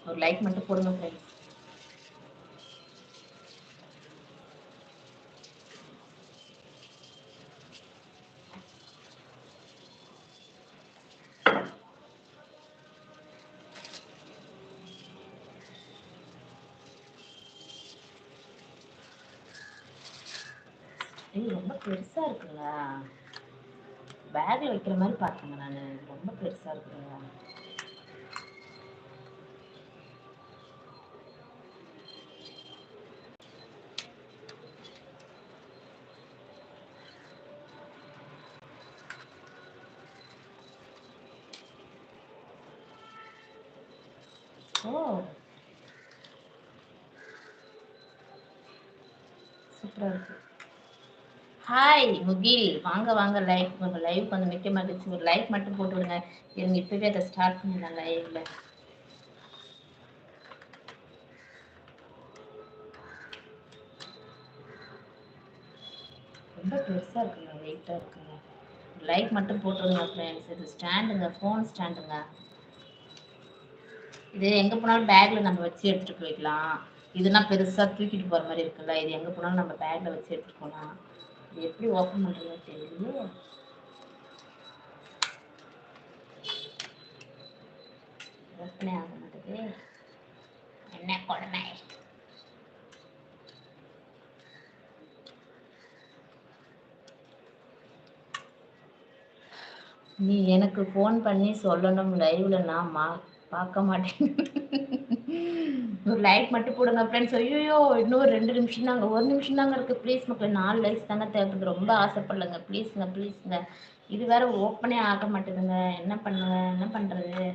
ஒரு லைக் மட்டும் போடுங்க ஃப்ரெண்ட்ஸ். இது ரொம்ப பெருசா இருக்குங்க. பேக்ல வைக்கிற மாதிரி பார்த்தேங்க நான். ரொம்ப பெருசா இருக்குங்க. ஓ, சூப்பரா இருக்கு. ஹாய் முகில், வாங்க வாங்க லைக் லைவ் வந்து மிக்க மகிழ்ச்சி. ஒரு லைக் மட்டும் போட்டு விடுங்க. இருங்க இப்பவே அதை ஸ்டார்ட் பண்ணிடலாம் லைவ்ல. ரொம்ப பெருசா இருக்குங்க, வெயிட்டா இருக்குங்க. லைக் மட்டும் போட்டு விடுங்க ஃப்ரெண்ட்ஸ். இது ஸ்டாண்டுங்க, ஃபோன் ஸ்டாண்டுங்க. இது எங்க போனாலும் பேக்ல நம்ம வச்சு எடுத்துட்டு போய்க்கலாம். இதுனா பெருசா தூக்கிட்டு போற மாதிரி இருக்குல்ல, இது எங்க போனாலும் நம்ம பேக்ல வச்சு எடுத்துட்டு போகலாம். இது எப்படி ஓப்பன் பண்றதுன்னு தெரியலையே. ஓப்பனே ஆக மாட்டேங்குது. என்ன கொடுமை. நீ எனக்கு ஃபோன் பண்ணி சொல்லணும் லைவ்ல, நான் பார்க்க மாட்டேன். ஒரு லைக் மட்டும் போடுங்க ஃப்ரெண்ட்ஸ். ஐயோ, இன்னும் ஒரு 2 நிமிஷம் தாங்க, 1 நிமிஷம் தாங்க இருக்கு. ப்ளீஸ் மக்கள், 4 லைக்ஸ் தாங்க தேவைப்படுது. ரொம்ப ஆசைப்படலைங்க, ப்ளீஸுங்க ப்ளீஸுங்க. இது வேற ஓப்பனே ஆக மாட்டேதுங்க. என்ன பண்ணுங்க, என்ன பண்றது?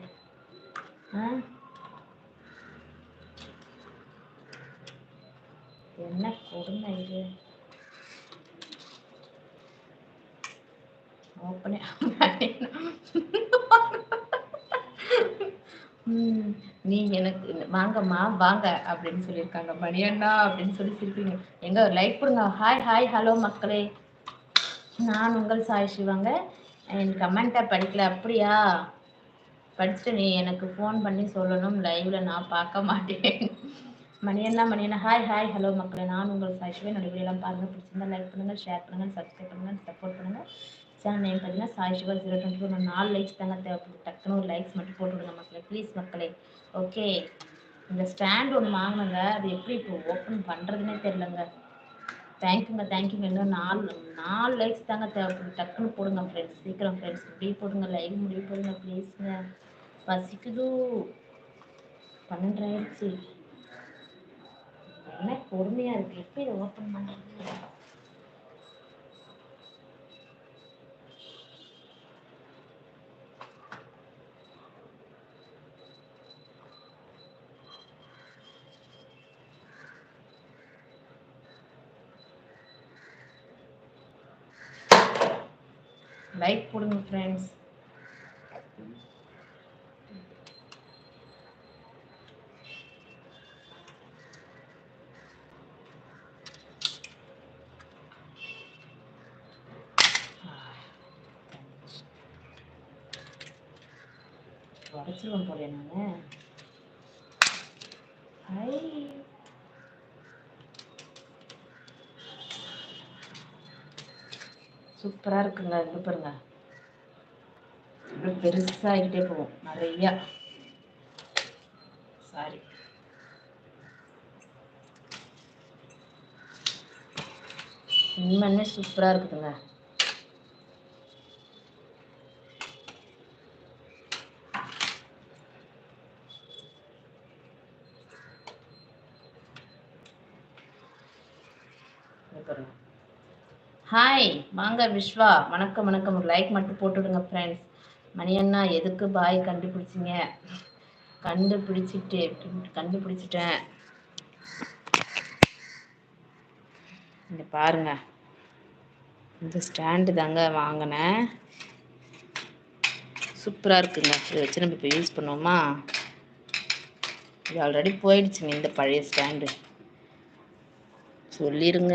என்ன கொடுமை இது. ஓப்பனே ஆக மாட்டேங்குது. நீ எனக்கு வாங்கம்மா வாங்க அப்படின்னு சொல்லியிருக்காங்க மணியண்ணா அப்படின்னு சொல்லி சிரிப்பீங்க. எங்க ஒரு லைக் கொடுங்க. ஹாய் ஹாய் ஹலோ மக்களே, நான் உங்கள் சாய் சிவாங்க. என் கமெண்ட்டை படிக்கல அப்படியா? படிச்சுட்டு நீ எனக்கு ஃபோன் பண்ணி சொல்லணும் லைவ்ல, நான் பார்க்க மாட்டேன். மணியண்ணா மணியண்ணா ஹாய் ஹாய் ஹலோ மக்களே, நான் உங்கள் சாய் சிவா. என்னோட வீடியோலாம் பாருங்கள், பிடிச்சிருந்தா லைக் பண்ணுங்கள், ஷேர் பண்ணுங்கள், சப்ஸ்கிரைப் பண்ணுங்கள், சப்போர்ட் பண்ணுங்கள். சேனல் நேம் பார்த்தீங்கன்னா சாய் சிவா 024. 4 லைக்ஸ் தாங்க தேவைப்படுது. டக்குன்னு ஒரு லைக்ஸ் மட்டும் போட்டு விடுங்க மக்களே, ப்ளீஸ் மக்களே. ஓகே, இந்த ஸ்டாண்ட் ஒன்று வாங்கினங்க, அது எப்படி இப்போ ஓப்பன் பண்ணுறதுனே தெரிலங்க. தேங்க்யூங்க தேங்க்யூங்க. இன்னும் 4 லைக்ஸ் தாங்க தேவைப்படுது. டக்குன்னு போடுங்க ஃப்ரெண்ட்ஸ், சீக்கிரம் ஃப்ரெண்ட்ஸ். முடிவு போடுங்க, லைவ் முடிவு போடுங்க ப்ளீஸுங்க. பசிக்குது, 12 ஆயிடுச்சு. என்ன பொறுமையா இருக்கு, எப்படி இதை ஓப்பன் பண்றது? லைக் போடுங்க ஃப்ரெண்ட்ஸ். உடச்சிருவேன் போல நான். சூப்பரா இருக்குங்க. இது பாருங்க, இப்படி பெருசாகிட்டே போகும் நிறையா. சாரி, உண்மையுமே சூப்பரா இருக்குதுங்க. ஹாய் வாங்க விஸ்வா, வணக்கம் வணக்கம். ஒரு லைக் மட்டும் போட்டுடுங்க ஃப்ரெண்ட்ஸ். மணியண்ணா எதுக்கு பாய் கண்டுபிடிச்சிங்க? கண்டுபிடிச்சிட்டேன். இங்க பாருங்க, இந்த ஸ்டாண்டு தாங்க வாங்கினேன். சூப்பராக இருக்குங்க. இதை வச்சு நம்ம இப்போ யூஸ் பண்ணுவோமா? இது ஆல்ரெடி போயிடுச்சுங்க இந்த பழைய ஸ்டாண்டு. சொல்லிடுங்க.